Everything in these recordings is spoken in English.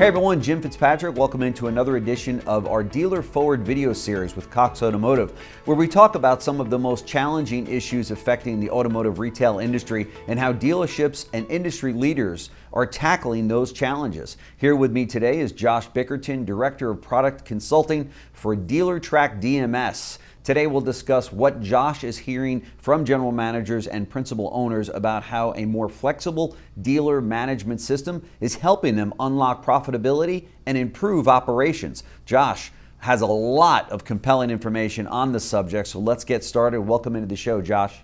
Hey everyone, Jim Fitzpatrick. Welcome into another edition of our Dealer Forward video series with Cox Automotive, where we talk about some of the most challenging issues affecting the automotive retail industry and how dealerships and industry leaders are tackling those challenges. Here with me today is Josh Bickerton, Director of Product Consulting for Dealertrack DMS. Today we'll discuss what Josh is hearing from general managers and principal owners about how a more flexible dealer management system is helping them unlock profitability and improve operations. Josh has a lot of compelling information on the subject, so let's get started. Welcome into the show, Josh.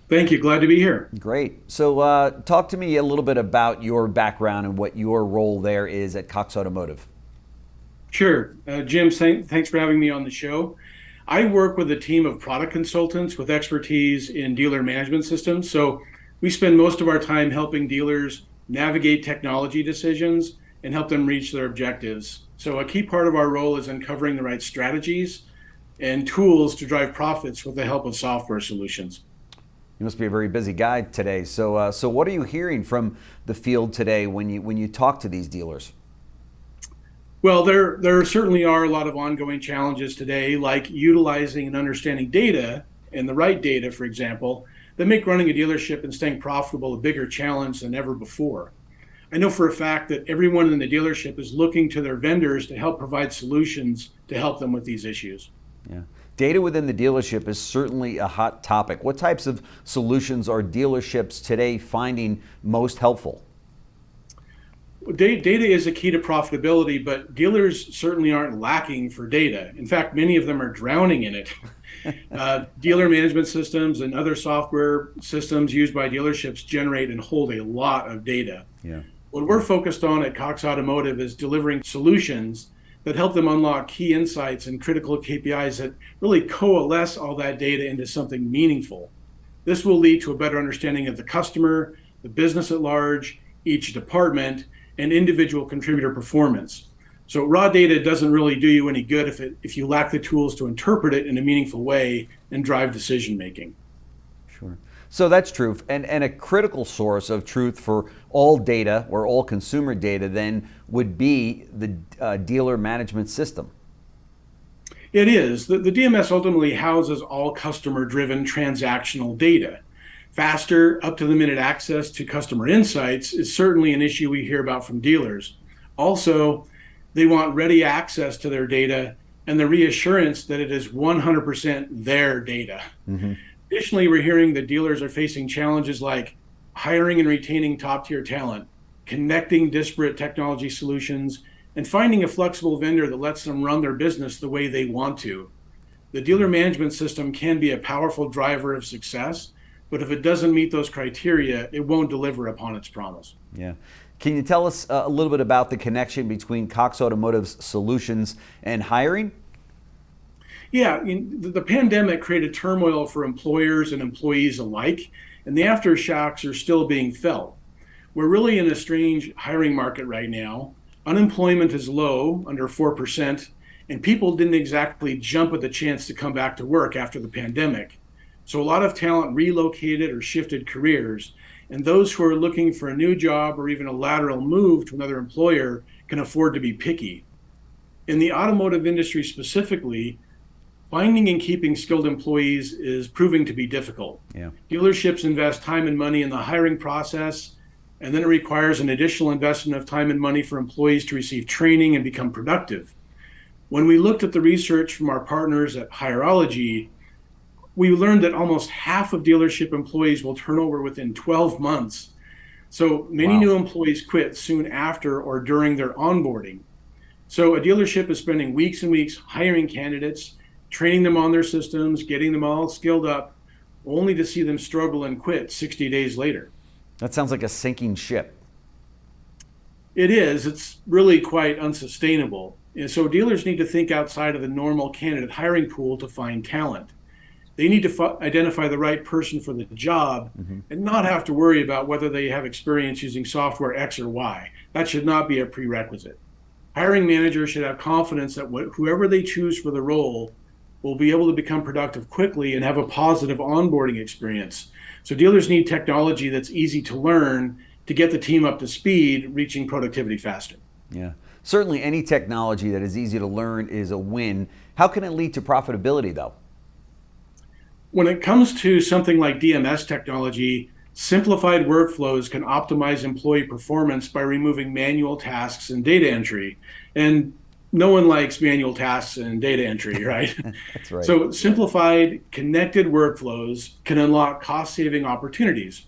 Thank you. Glad to be here. Great. So talk to me a little bit about your background and what your role there is at Cox Automotive. Sure. Jim, thanks for having me on the show. I work with a team of product consultants with expertise in dealer management systems. So we spend most of our time helping dealers navigate technology decisions and help them reach their objectives. So a key part of our role is uncovering the right strategies and tools to drive profits with the help of software solutions. You must be a very busy guy today. So what are you hearing from the field today when you talk to these dealers? Well, there certainly are a lot of ongoing challenges today, like utilizing and understanding data, and the right data, for example, that make running a dealership and staying profitable a bigger challenge than ever before. I know for a fact that everyone in the dealership is looking to their vendors to help provide solutions to help them with these issues. Yeah. Data within the dealership is certainly a hot topic. What types of solutions are dealerships today finding most helpful? Data is a key to profitability, but dealers certainly aren't lacking for data. In fact, many of them are drowning in it. Dealer management systems and other software systems used by dealerships generate and hold a lot of data. Yeah. What we're focused on at Cox Automotive is delivering solutions that help them unlock key insights and critical KPIs that really coalesce all that data into something meaningful. This will lead to a better understanding of the customer, the business at large, each department, and individual contributor performance. So raw data doesn't really do you any good if you lack the tools to interpret it in a meaningful way and drive decision making. Sure. So that's true. And a critical source of truth for all data or all consumer data then would be the dealer management system. It is. The DMS ultimately houses all customer-driven transactional data. Faster, up-to-the-minute access to customer insights is certainly an issue we hear about from dealers. Also, they want ready access to their data and the reassurance that it is 100% their data. Mm-hmm. Additionally, we're hearing that dealers are facing challenges like hiring and retaining top-tier talent, connecting disparate technology solutions, and finding a flexible vendor that lets them run their business the way they want to. The dealer management system can be a powerful driver of success, but if it doesn't meet those criteria, it won't deliver upon its promise. Yeah. Can you tell us a little bit about the connection between Cox Automotive's solutions and hiring? Yeah, the pandemic created turmoil for employers and employees alike, and the aftershocks are still being felt. We're really in a strange hiring market right now. Unemployment is low, under 4%, and people didn't exactly jump at the chance to come back to work after the pandemic. So a lot of talent relocated or shifted careers, and those who are looking for a new job or even a lateral move to another employer can afford to be picky. In the automotive industry specifically, finding and keeping skilled employees is proving to be difficult. Yeah. Dealerships invest time and money in the hiring process, and then it requires an additional investment of time and money for employees to receive training and become productive. When we looked at the research from our partners at Hireology, we learned that almost half of dealership employees will turn over within 12 months. So many new employees quit soon after or during their onboarding. So a dealership is spending weeks and weeks hiring candidates, training them on their systems, getting them all skilled up, only to see them struggle and quit 60 days later. That sounds like a sinking ship. It is. It's really quite unsustainable. And so dealers need to think outside of the normal candidate hiring pool to find talent. They need to identify the right person for the job and not have to worry about whether they have experience using software X or Y. That should not be a prerequisite. Hiring managers should have confidence that whoever they choose for the role will be able to become productive quickly and have a positive onboarding experience. So dealers need technology that's easy to learn to get the team up to speed, reaching productivity faster. Yeah. Certainly any technology that is easy to learn is a win. How can it lead to profitability though? When it comes to something like DMS technology, simplified workflows can optimize employee performance by removing manual tasks and data entry. And no one likes manual tasks and data entry, right? That's right. So, simplified, connected workflows can unlock cost saving opportunities.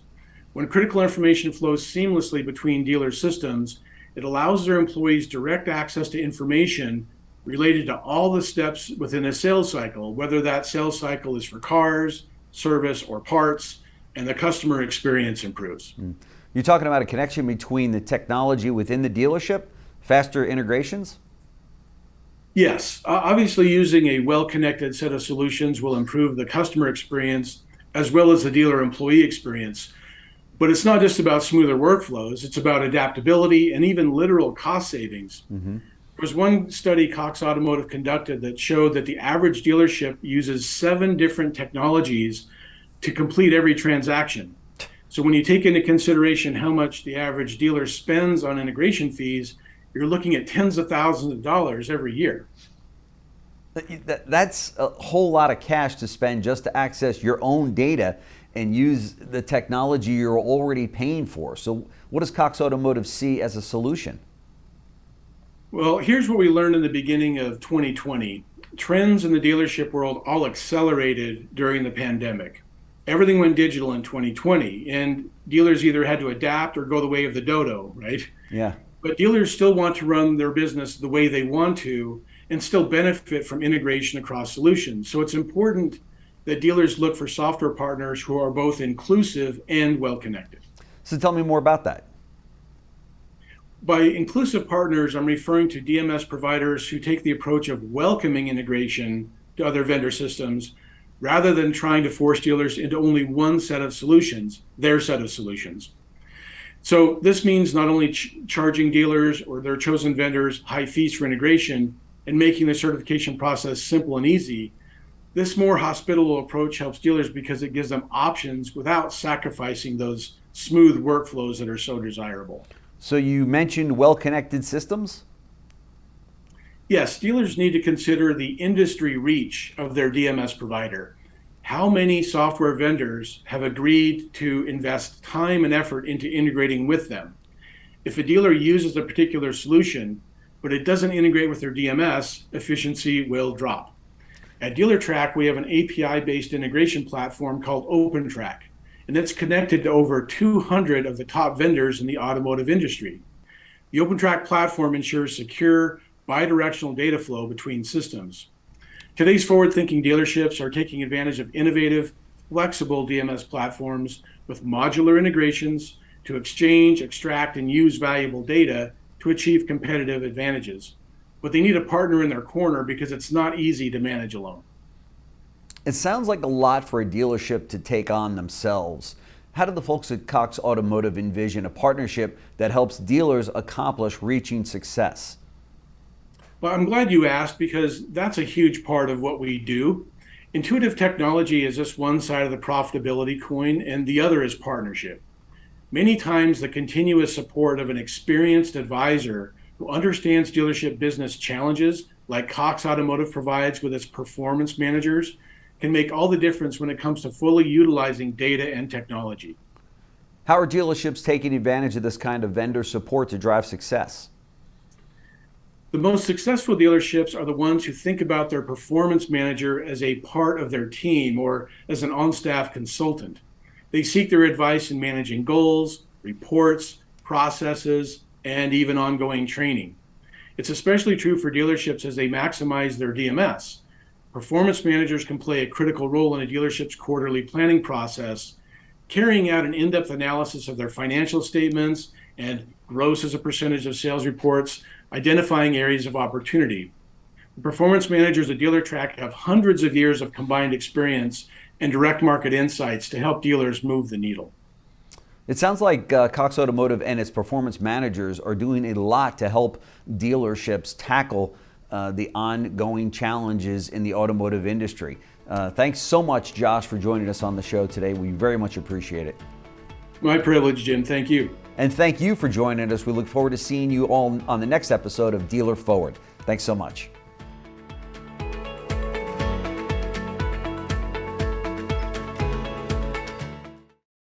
When critical information flows seamlessly between dealer systems, it allows their employees direct access to information related to all the steps within a sales cycle, whether that sales cycle is for cars, service, or parts, and the customer experience improves. You're talking about a connection between the technology within the dealership, faster integrations? Yes, obviously using a well-connected set of solutions will improve the customer experience as well as the dealer employee experience. But it's not just about smoother workflows, it's about adaptability and even literal cost savings. There was one study Cox Automotive conducted that showed that the average dealership uses 7 different technologies to complete every transaction. So when you take into consideration how much the average dealer spends on integration fees, you're looking at tens of thousands of dollars every year. That's a whole lot of cash to spend just to access your own data and use the technology you're already paying for. So what does Cox Automotive see as a solution? Well, here's what we learned in the beginning of 2020. Trends in the dealership world all accelerated during the pandemic. Everything went digital in 2020, and dealers either had to adapt or go the way of the dodo, right? Yeah. But dealers still want to run their business the way they want to and still benefit from integration across solutions. So it's important that dealers look for software partners who are both inclusive and well-connected. So tell me more about that. By inclusive partners, I'm referring to DMS providers who take the approach of welcoming integration to other vendor systems rather than trying to force dealers into only one set of solutions, their set of solutions. So this means not only charging dealers or their chosen vendors high fees for integration and making the certification process simple and easy. This more hospitable approach helps dealers because it gives them options without sacrificing those smooth workflows that are so desirable. So you mentioned well-connected systems? Yes, dealers need to consider the industry reach of their DMS provider. How many software vendors have agreed to invest time and effort into integrating with them? If a dealer uses a particular solution, but it doesn't integrate with their DMS, efficiency will drop. At Dealertrack, we have an API-based integration platform called OpenTrack, and it's connected to over 200 of the top vendors in the automotive industry. The OpenTrack platform ensures secure, bidirectional data flow between systems. Today's forward-thinking dealerships are taking advantage of innovative, flexible DMS platforms with modular integrations to exchange, extract, and use valuable data to achieve competitive advantages. But they need a partner in their corner because it's not easy to manage alone. It sounds like a lot for a dealership to take on themselves. How do the folks at Cox Automotive envision a partnership that helps dealers accomplish reaching success? Well, I'm glad you asked because that's a huge part of what we do. Intuitive technology is just one side of the profitability coin, and the other is partnership. Many times, the continuous support of an experienced advisor who understands dealership business challenges, like Cox Automotive provides with its performance managers, can make all the difference when it comes to fully utilizing data and technology. How are dealerships taking advantage of this kind of vendor support to drive success? The most successful dealerships are the ones who think about their performance manager as a part of their team or as an on-staff consultant. They seek their advice in managing goals, reports, processes, and even ongoing training. It's especially true for dealerships as they maximize their DMS. Performance managers can play a critical role in a dealership's quarterly planning process, carrying out an in-depth analysis of their financial statements and gross as a percentage of sales reports, identifying areas of opportunity. The performance managers at Dealertrack have hundreds of years of combined experience and direct market insights to help dealers move the needle. It sounds like Cox Automotive and its performance managers are doing a lot to help dealerships tackle the ongoing challenges in the automotive industry. Thanks so much, Josh, for joining us on the show today. We very much appreciate it. My privilege, Jim. Thank you. And thank you for joining us. We look forward to seeing you all on the next episode of Dealer Forward. Thanks so much.